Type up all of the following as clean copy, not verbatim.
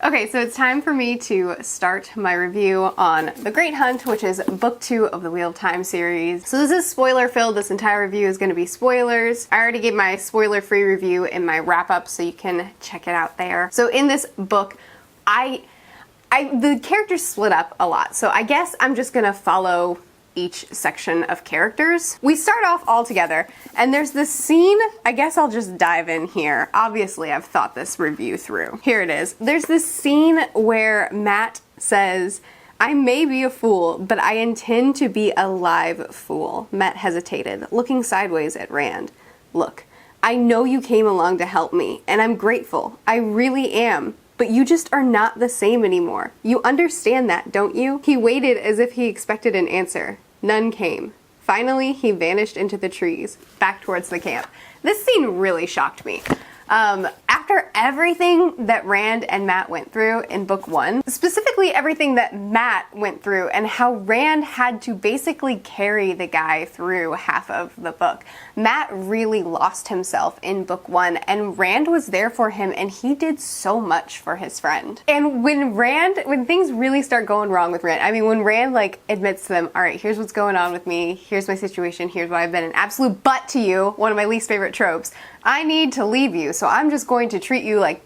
Okay, so it's time for me to start my review on The Great Hunt, which is book 2 of the Wheel of Time series. So this is spoiler filled. This entire review is going to be spoilers. I already gave my spoiler free review in my wrap up, so you can check it out there. So in this book, the characters split up a lot. So I guess I'm just going to follow each section of characters. We start off all together, and there's this scene. I guess I'll just dive in here. Obviously, I've thought this review through. Here it is. There's this scene where Matt says, "I may be a fool, but I intend to be a live fool." Matt hesitated, looking sideways at Rand. "Look, I know you came along to help me, and I'm grateful. I really am. But you just are not the same anymore. You understand that, don't you?" He waited as if he expected an answer. None came. Finally, he vanished into the trees, back towards the camp. This scene really shocked me. After everything that Rand and Matt went through in book 1, specifically everything that Matt went through and how Rand had to basically carry the guy through half of the book, Matt really lost himself in book 1, and Rand was there for him, and he did so much for his friend. And when things really start going wrong with Rand, I mean, when Rand like admits to them, "All right, here's what's going on with me, here's my situation, here's why I've been an absolute butt to you," one of my least favorite tropes, "I need to leave you, so I'm just going to treat you like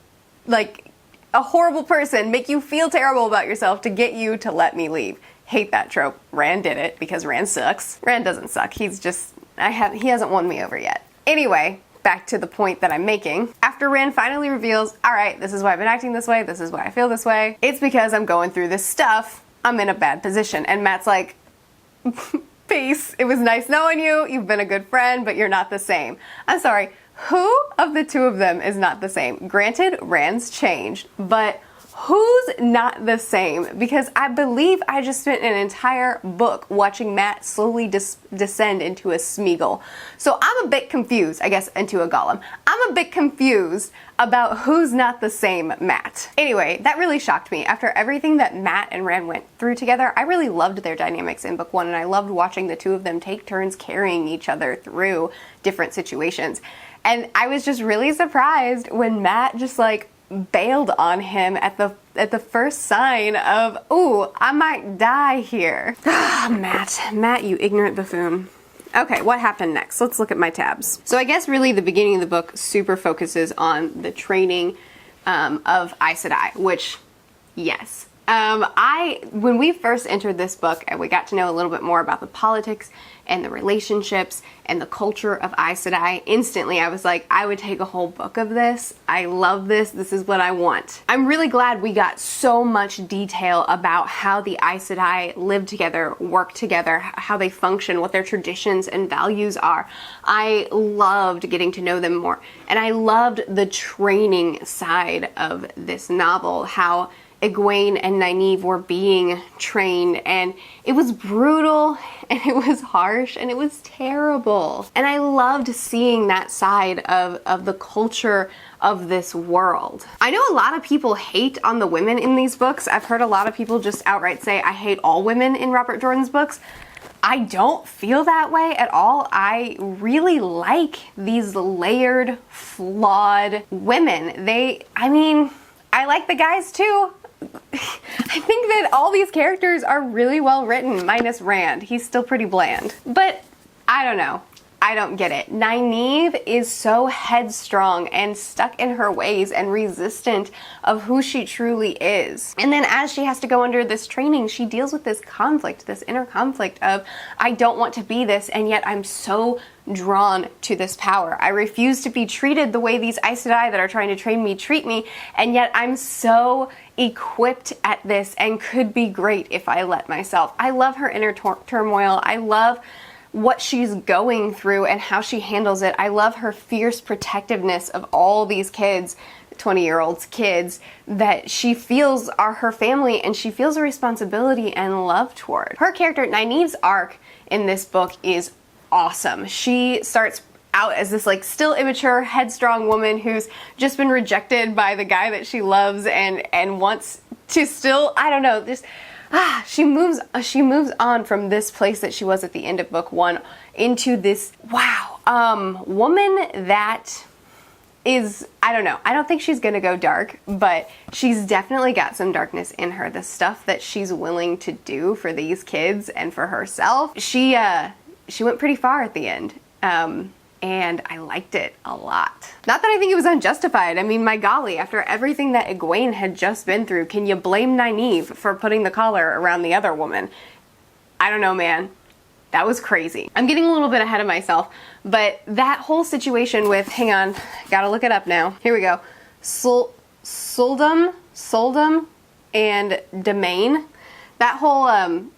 a horrible person, make you feel terrible about yourself to get you to let me leave." Hate that trope. Rand did it because Rand sucks. Rand doesn't suck. He's just, he hasn't won me over yet. Anyway, back to the point that I'm making. After Rand finally reveals, "All right, this is why I've been acting this way, this is why I feel this way, it's because I'm going through this stuff, I'm in a bad position." And Matt's like, "Peace, it was nice knowing you, you've been a good friend, but you're not the same." I'm sorry, who of the two of them is not the same? Granted, Rand's changed, but who's not the same? Because I believe I just spent an entire book watching Matt slowly descend into a Smeagol. So I'm a bit confused, I guess, into a Gollum. I'm a bit confused about who's not the same Matt. Anyway, that really shocked me. After everything that Matt and Rand went through together, I really loved their dynamics in book 1, and I loved watching the two of them take turns carrying each other through different situations. And I was just really surprised when Matt just like bailed on him at the first sign of, "Ooh, I might die here." Matt, you ignorant buffoon. Okay, what happened next? Let's look at my tabs. So I guess really the beginning of the book super focuses on the training of Aes Sedai, which, yes. When we first entered this book and we got to know a little bit more about the politics and the relationships and the culture of Aes Sedai, instantly I was like, I would take a whole book of this. I love this. This is what I want. I'm really glad we got so much detail about how the Aes Sedai live together, work together, how they function, what their traditions and values are. I loved getting to know them more. And I loved the training side of this novel, how Egwene and Nynaeve were being trained, and it was brutal and it was harsh and it was terrible. And I loved seeing that side of the culture of this world. I know a lot of people hate on the women in these books. I've heard a lot of people just outright say, "I hate all women in Robert Jordan's books." I don't feel that way at all. I really like these layered, flawed women. I like the guys too. I think that all these characters are really well written, minus Rand. He's still pretty bland. But I don't know. I don't get it. Nynaeve is so headstrong and stuck in her ways and resistant of who she truly is. And then as she has to go under this training, she deals with this conflict, this inner conflict of, I don't want to be this, and yet I'm so drawn to this power. I refuse to be treated the way these Aes Sedai that are trying to train me treat me, and yet I'm so equipped at this and could be great if I let myself. I love her inner turmoil. I love what she's going through and how she handles it. I love her fierce protectiveness of all these kids, 20-year-olds kids, that she feels are her family, and she feels a responsibility and love toward. Her character, Nynaeve's arc in this book, is awesome. She starts out as this like still immature, headstrong woman who's just been rejected by the guy that she loves and wants to still, I don't know, just she moves on from this place that she was at the end of book 1 into this woman that is, I don't know, I don't think she's gonna go dark, but she's definitely got some darkness in her. The stuff that she's willing to do for these kids and for herself, she went pretty far at the end. And I liked it a lot. Not that I think it was unjustified. I mean, my golly, after everything that Egwene had just been through, can you blame Nynaeve for putting the collar around the other woman? I don't know, man. That was crazy. I'm getting a little bit ahead of myself, but that whole situation with, hang on, gotta look it up now. Here we go. Soldum, and Domain. That whole,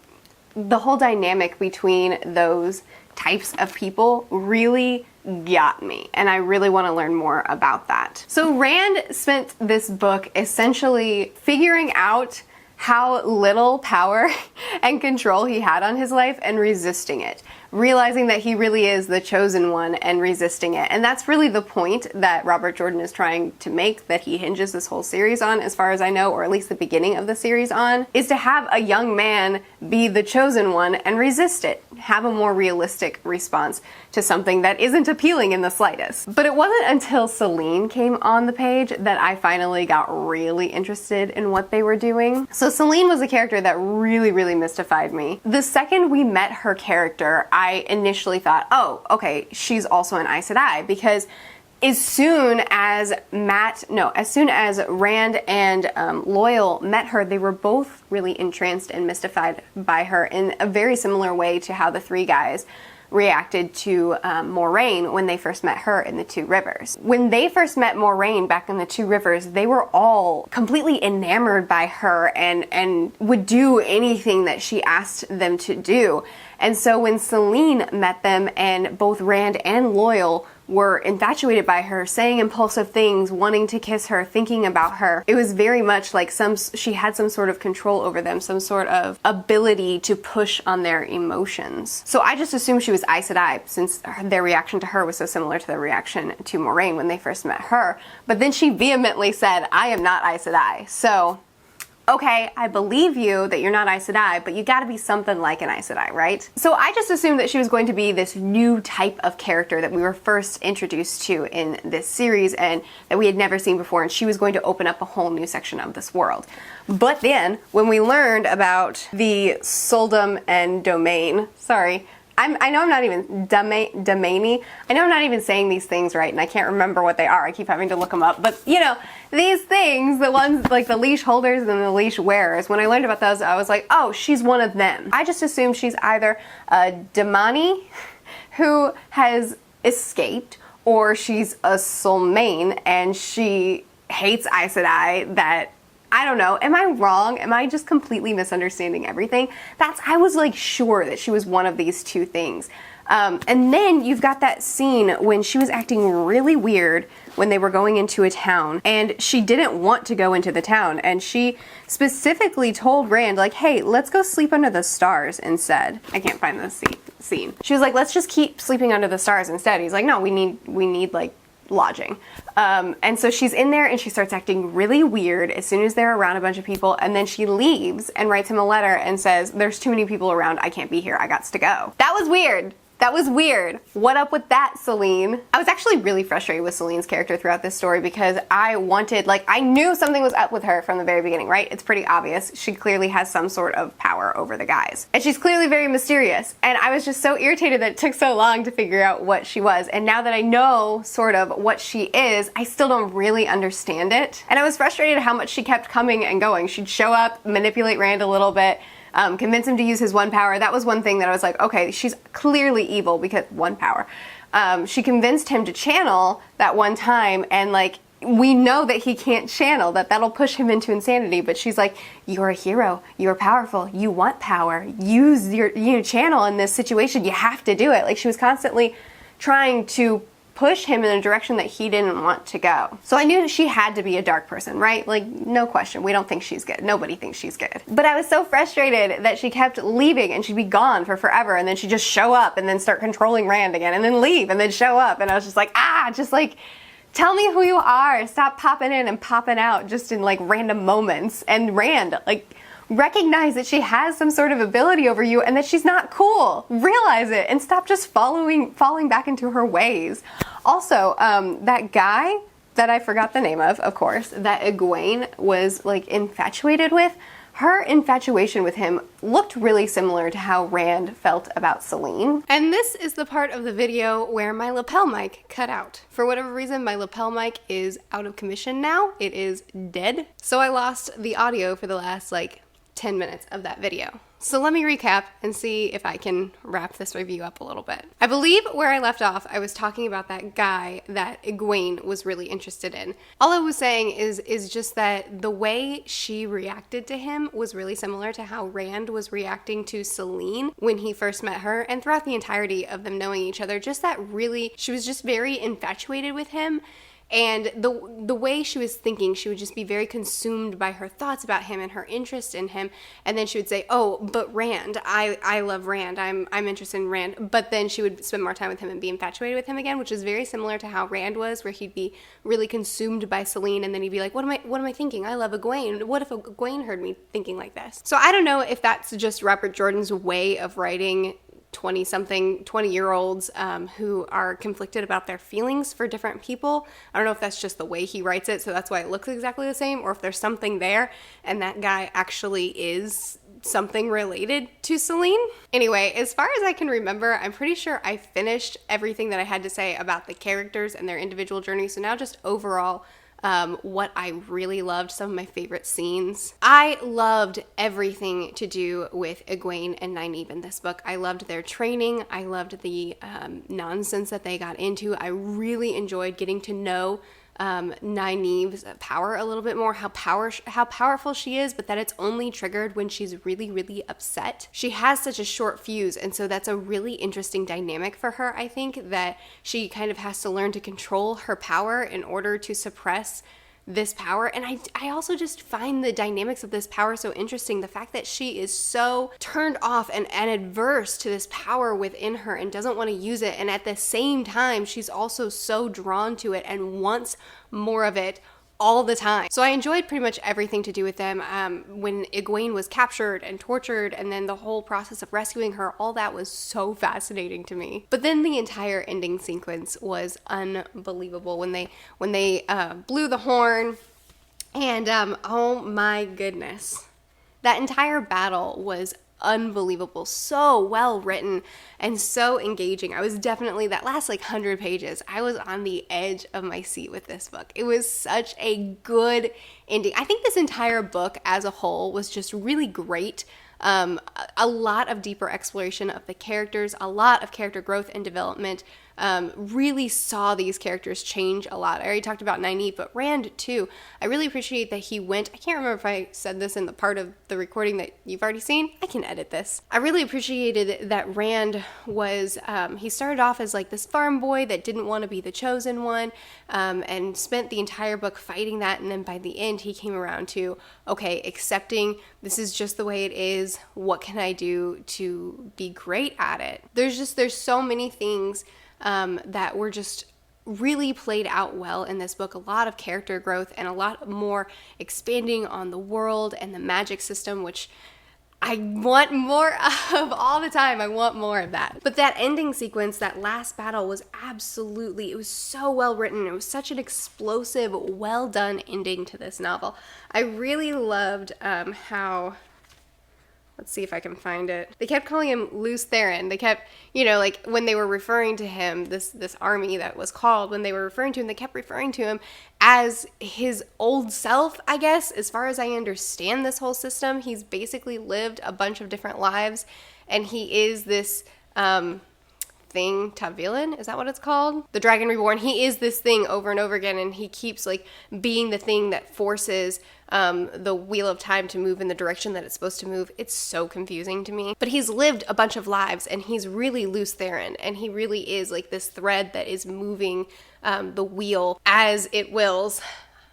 the whole dynamic between those types of people really got me, and I really want to learn more about that. So Rand spent this book essentially figuring out how little power and control he had on his life and resisting it. Realizing that he really is the chosen one and resisting it. And that's really the point that Robert Jordan is trying to make, that he hinges this whole series on, as far as I know, or at least the beginning of the series on, is to have a young man be the chosen one and resist it. Have a more realistic response to something that isn't appealing in the slightest. But it wasn't until Selene came on the page that I finally got really interested in what they were doing. So Selene was a character that really mystified me. The second we met her character, I initially thought, oh, okay, she's also an Aes Sedai, because as soon as Rand and Loyal met her, they were both really entranced and mystified by her in a very similar way to how the three guys reacted to Moraine when they first met her in the Two Rivers. When they first met Moraine back in the Two Rivers, they were all completely enamored by her and would do anything that she asked them to do. And so when Selene met them and both Rand and Loyal were infatuated by her, saying impulsive things, wanting to kiss her, thinking about her, it was very much like she had some sort of control over them, some sort of ability to push on their emotions. So I just assumed she was Aes Sedai, since their reaction to her was so similar to the reaction to Moraine when they first met her. But then she vehemently said, I am not Aes Sedai. So okay, I believe you that you're not Aes Sedai, but you gotta be something like an Aes Sedai, right? So I just assumed that she was going to be this new type of character that we were first introduced to in this series and that we had never seen before, and she was going to open up a whole new section of this world. But then, when we learned about the Soldum and Domain, sorry, I know I'm not even Domainy. I know I'm not even saying these things right, and I can't remember what they are. I keep having to look them up. But, you know, these things, the ones like the leash holders and the leash wearers, when I learned about those, I was like, oh, she's one of them. I just assumed she's either a Damani who has escaped, or she's a Solmain and she hates Aes Sedai that... I don't know. Am I wrong? Am I just completely misunderstanding everything? I was like sure that she was one of these two things. And then you've got that scene when she was acting really weird when they were going into a town, and she didn't want to go into the town, and she specifically told Rand, like, hey, let's go sleep under the stars instead. I can't find the scene. She was like, let's just keep sleeping under the stars instead. He's like, no, we need like lodging. And so she's in there and she starts acting really weird as soon as they're around a bunch of people, and then she leaves and writes him a letter and says, there's too many people around, I can't be here, I gots to go. That was weird. That was weird. What up with that, Selene? I was actually really frustrated with Selene's character throughout this story because I knew something was up with her from the very beginning, right? It's pretty obvious. She clearly has some sort of power over the guys. And she's clearly very mysterious. And I was just so irritated that it took so long to figure out what she was. And now that I know sort of what she is, I still don't really understand it. And I was frustrated how much she kept coming and going. She'd show up, manipulate Rand a little bit, convince him to use his one power. That was one thing that I was like, okay, she's clearly evil because one power. She convinced him to channel that one time, and like, we know that he can't channel, that'll push him into insanity, but she's like, you're a hero, you're powerful, you want power, use your channel in this situation, you have to do it. Like, she was constantly trying to push him in a direction that he didn't want to go. So I knew that she had to be a dark person, right? Like, no question. We don't think she's good. Nobody thinks she's good. But I was so frustrated that she kept leaving and she'd be gone for forever, and then she'd just show up and then start controlling Rand again, and then leave and then show up, and I was just like, tell me who you are. Stop popping in and popping out just in like random moments. And Rand, like, recognize that she has some sort of ability over you and that she's not cool. Realize it and stop just falling back into her ways. Also, that guy that I forgot the name of course, that Egwene was like infatuated with, her infatuation with him looked really similar to how Rand felt about Selene. And this is the part of the video where my lapel mic cut out. For whatever reason, my lapel mic is out of commission now. It is dead. So I lost the audio for the last like 10 minutes of that video. So let me recap and see if I can wrap this review up a little bit. I believe where I left off, I was talking about that guy that Egwene was really interested in. All I was saying is just that the way she reacted to him was really similar to how Rand was reacting to Selene when he first met her, and throughout the entirety of them knowing each other, just that really, she was just very infatuated with him. And the way she was thinking, she would just be very consumed by her thoughts about him and her interest in him. And then she would say, oh, but Rand, I love Rand. I'm interested in Rand. But then she would spend more time with him and be infatuated with him again, which is very similar to how Rand was, where he'd be really consumed by Selene. And then he'd be like, what am I thinking? I love Egwene. What if Egwene heard me thinking like this? So I don't know if that's just Robert Jordan's way of writing 20-year-olds who are conflicted about their feelings for different people. I don't know if that's just the way he writes it, so that's why it looks exactly the same, or if there's something there and that guy actually is something related to Selene. Anyway, as far as I can remember, I'm pretty sure I finished everything that I had to say about the characters and their individual journeys. So now just overall, what I really loved, some of my favorite scenes. I loved everything to do with Egwene and Nynaeve in this book. I loved their training. I loved the nonsense that they got into. I really enjoyed getting to know Nynaeve's power a little bit more, how powerful she is, but that it's only triggered when she's really, really upset. She has such a short fuse, and so that's a really interesting dynamic for her, I think, that she kind of has to learn to control her power in order to suppress this power. And I also just find the dynamics of this power so interesting. The fact that she is so turned off and adverse to this power within her and doesn't want to use it, and at the same time she's also so drawn to it and wants more of it all the time. So I enjoyed pretty much everything to do with them. When Egwene was captured and tortured, and then the whole process of rescuing her, all that was so fascinating to me. But then the entire ending sequence was unbelievable when they blew the horn, and oh my goodness, that entire battle was unbelievable, so well written and so engaging. I was definitely, that last like 100 pages, I was on the edge of my seat with this book. It was such a good ending. I think this entire book as a whole was just really great. A lot of deeper exploration of the characters, a lot of character growth and development. Really saw these characters change a lot. I already talked about Nynaeve, but Rand too. I really appreciate that he went, I can't remember if I said this in the part of the recording that you've already seen. I can edit this. I really appreciated that Rand was, he started off as like this farm boy that didn't want to be the chosen one, and spent the entire book fighting that, and then by the end he came around to, okay, accepting this is just the way it is. What can I do to be great at it? There's so many things that were just really played out well in this book. A lot of character growth and a lot more expanding on the world and the magic system, which I want more of all the time. I want more of that. But that ending sequence, that last battle, was absolutely, it was so well written. It was such an explosive, well done ending to this novel. I really loved how, let's see if I can find it. They kept calling him Lews Therin. They kept, like when they were referring to him, this army that was called, when they were referring to him, they kept referring to him as his old self, I guess. As far as I understand this whole system, he's basically lived a bunch of different lives, and he is this thing, Tavilan, is that what it's called? The Dragon Reborn. He is this thing over and over again, and he keeps like being the thing that forces the wheel of time to move in the direction that it's supposed to move. It's so confusing to me. But he's lived a bunch of lives, and he's really Lews Therin, and he really is like this thread that is moving the wheel as it wills.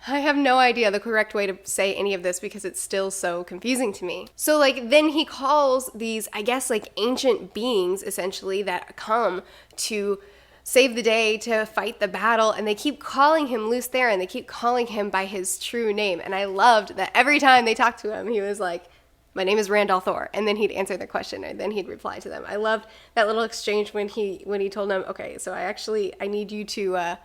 I have no idea the correct way to say any of this because it's still so confusing to me. So like then he calls these, I guess, like ancient beings essentially that come to save the day, to fight the battle, and they keep calling him Lews Therin. They keep calling him by his true name. And I loved that every time they talked to him, he was like, my name is Rand al'Thor, and then he'd answer their question, and then he'd reply to them. I loved that little exchange when he told them, okay, so I need you to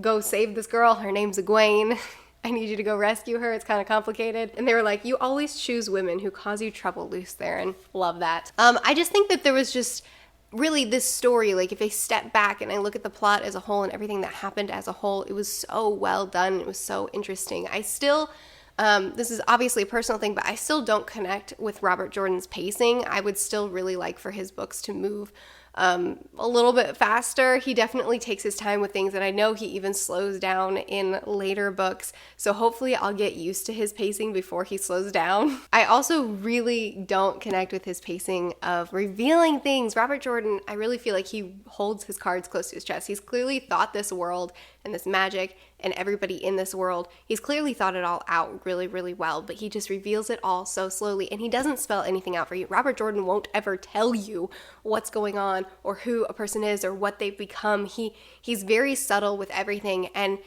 go save this girl. Her name's Egwene. I need you to go rescue her. It's kind of complicated. And they were like, you always choose women who cause you trouble, Lews Therin. Love that. I just think that there was just really this story, like if I step back and I look at the plot as a whole and everything that happened as a whole, it was so well done. It was so interesting. I still, this is obviously a personal thing, but I still don't connect with Robert Jordan's pacing. I would still really like for his books to move a little bit faster. He definitely takes his time with things, and I know he even slows down in later books, so hopefully I'll get used to his pacing before he slows down. I also really don't connect with his pacing of revealing things. Robert Jordan, I really feel like he holds his cards close to his chest. He's clearly thought this world and this magic and everybody in this world, he's clearly thought it all out really, really well, but he just reveals it all so slowly, and he doesn't spell anything out for you. Robert Jordan won't ever tell you what's going on or who a person is or what they've become. He's very subtle with everything, and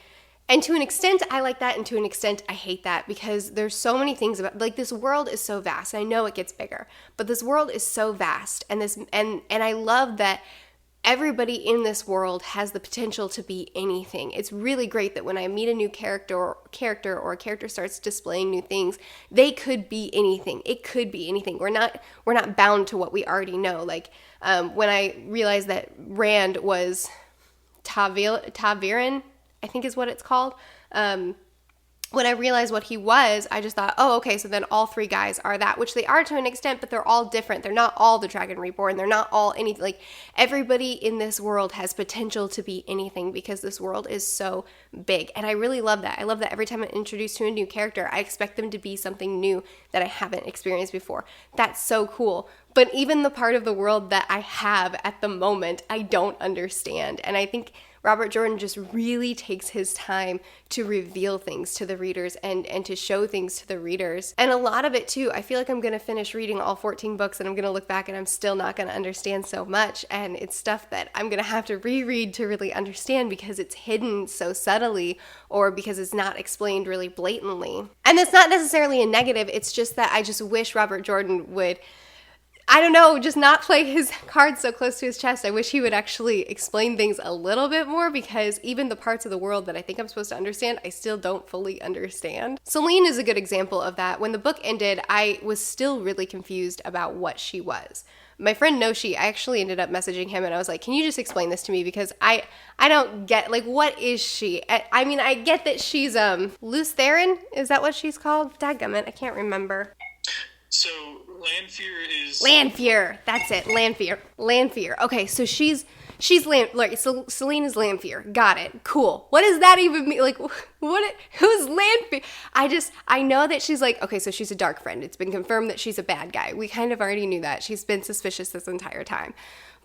to an extent I like that, and to an extent I hate that, because there's so many things about, like, this world is so vast. I know it gets bigger, but this world is so vast, and I love that everybody in this world has the potential to be anything. It's really great that when I meet a new character or a character starts displaying new things, they could be anything. It could be anything. We're not bound to what we already know. Like when I realized that Rand was Ta'Viren, I think is what it's called. When I realized what he was, I just thought, oh, okay, so then all three guys are that, which they are to an extent, but they're all different. They're not all the Dragon Reborn. They're not all anything. Like, everybody in this world has potential to be anything because this world is so big. And I really love that. I love that every time I'm introduced to a new character, I expect them to be something new that I haven't experienced before. That's so cool. But even the part of the world that I have at the moment, I don't understand. And I think Robert Jordan just really takes his time to reveal things to the readers and to show things to the readers. And a lot of it too, I feel like I'm going to finish reading all 14 books and I'm going to look back and I'm still not going to understand so much. And it's stuff that I'm going to have to reread to really understand because it's hidden so subtly or because it's not explained really blatantly. And it's not necessarily a negative, it's just that I just wish Robert Jordan would, I don't know, just not play his cards so close to his chest. I wish he would actually explain things a little bit more, because even the parts of the world that I think I'm supposed to understand, I still don't fully understand. Selene is a good example of that. When the book ended, I was still really confused about what she was. My friend Noshi, I actually ended up messaging him and I was like, can you just explain this to me? Because I don't get, like, what is she? I mean, I get that she's, Lews Therin? Is that what she's called? Dadgummit, I can't remember. So Lanfear is... Lanfear, that's it, Lanfear. Okay, so she's so Selene is Lanfear. Got it. Cool. What does that even mean? Like, who's Lanfear? I know that she's like, okay, so she's a dark friend. It's been confirmed that she's a bad guy. We kind of already knew that. She's been suspicious this entire time.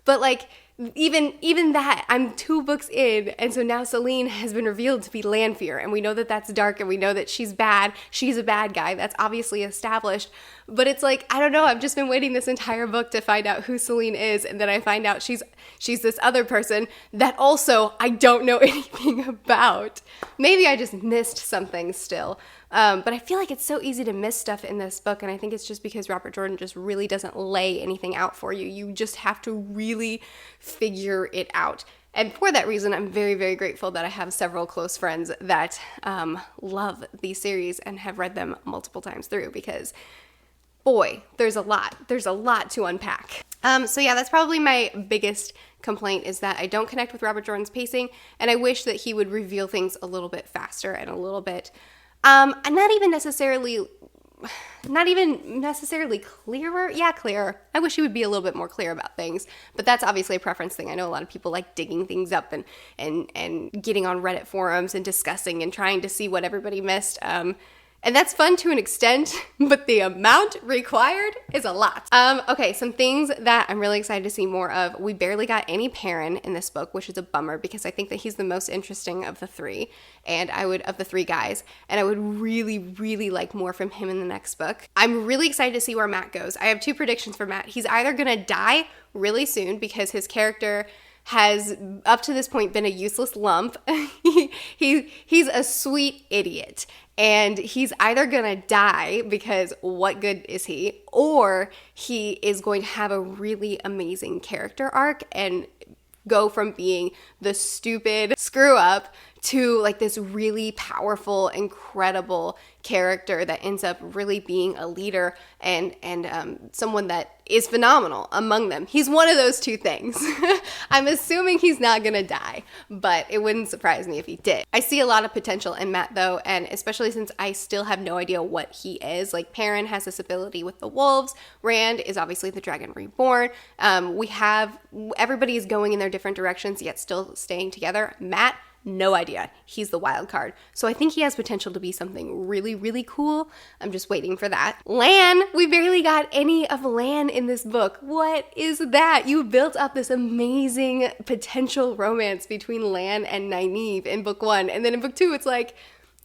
But like, even that, I'm 2 books in, and so now Selene has been revealed to be Lanfear, and we know that that's dark, and we know that she's bad. She's a bad guy. That's obviously established. But it's like, I don't know, I've just been waiting this entire book to find out who Selene is, and then I find out she's this other person that also I don't know anything about. Maybe I just missed something still. But I feel like it's so easy to miss stuff in this book, and I think it's just because Robert Jordan just really doesn't lay anything out for you. You just have to really figure it out. And for that reason, I'm very, very grateful that I have several close friends that love these series and have read them multiple times through, because boy, there's a lot to unpack. So yeah, that's probably my biggest complaint, is that I don't connect with Robert Jordan's pacing, and I wish that he would reveal things a little bit faster and a little bit not even necessarily clearer. Yeah, clearer. I wish he would be a little bit more clear about things, but that's obviously a preference thing. I know a lot of people like digging things up and getting on Reddit forums and discussing and trying to see what everybody missed. And that's fun to an extent, but the amount required is a lot. Okay, some things that I'm really excited to see more of. We barely got any Perrin in this book, which is a bummer, because I think that he's the most interesting of the three, of the 3 guys, and I would really, really like more from him in the next book. I'm really excited to see where Matt goes. I have 2 predictions for Matt. He's either gonna die really soon because his character has up to this point been a useless lump. He's a sweet idiot, and he's either gonna die because what good is he, or he is going to have a really amazing character arc and go from being the stupid screw up to like this really powerful, incredible character that ends up really being a leader and someone that is phenomenal among them. He's one of those two things. I'm assuming he's not gonna die, but it wouldn't surprise me if he did. I see a lot of potential in Matt though, and especially since I still have no idea what he is. Like Perrin has this ability with the wolves. Rand is obviously the Dragon Reborn. Everybody is going in their different directions yet still staying together. Matt, no idea. He's the wild card. So I think he has potential to be something really, really cool. I'm just waiting for that. Lan, we barely got any of Lan in this book. What is that? You built up this amazing potential romance between Lan and Nynaeve in book 1. And then in book 2, it's like,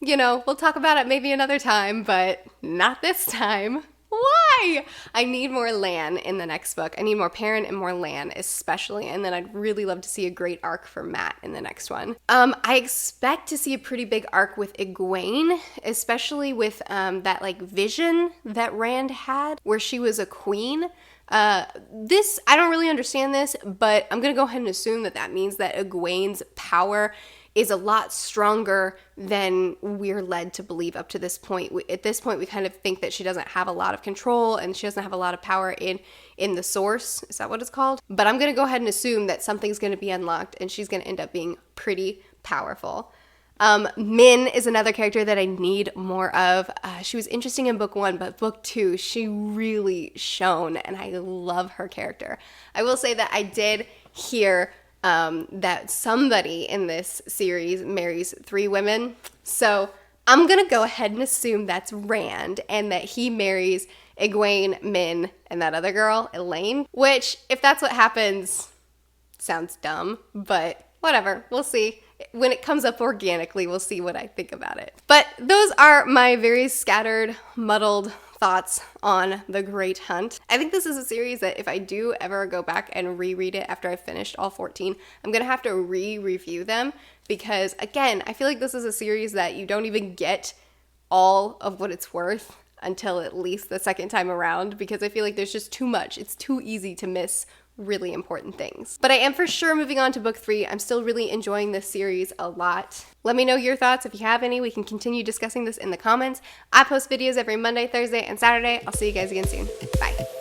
you know, we'll talk about it maybe another time, but not this time. Why? I need more Lan in the next book. I need more Perrin and more Lan especially. And then I'd really love to see a great arc for Matt in the next one. I expect to see a pretty big arc with Egwene, especially with that like vision that Rand had where she was a queen. I don't really understand this, but I'm going to go ahead and assume that that means that Egwene's power is a lot stronger than we're led to believe up to this point. At this point, we kind of think that she doesn't have a lot of control and she doesn't have a lot of power in the source. Is that what it's called? But I'm going to go ahead and assume that something's going to be unlocked and she's going to end up being pretty powerful. Min is another character that I need more of. She was interesting in book 1, but book 2, she really shone, and I love her character. I will say that I did hear that somebody in this series marries 3 women. So I'm going to go ahead and assume that's Rand and that he marries Egwene, Min, and that other girl, Elaine, which, if that's what happens, sounds dumb, but whatever. We'll see. When it comes up organically, we'll see what I think about it. But those are my very scattered, muddled thoughts on The Great Hunt. I think this is a series that if I do ever go back and reread it after I've finished all 14, I'm gonna have to re-review them because, again, I feel like this is a series that you don't even get all of what it's worth until at least the second time around because I feel like there's just too much. It's too easy to miss really important things. But I am for sure moving on to book 3. I'm still really enjoying this series a lot. Let me know your thoughts if you have any. We can continue discussing this in the comments. I post videos every Monday, Thursday, and Saturday. I'll see you guys again soon. Bye.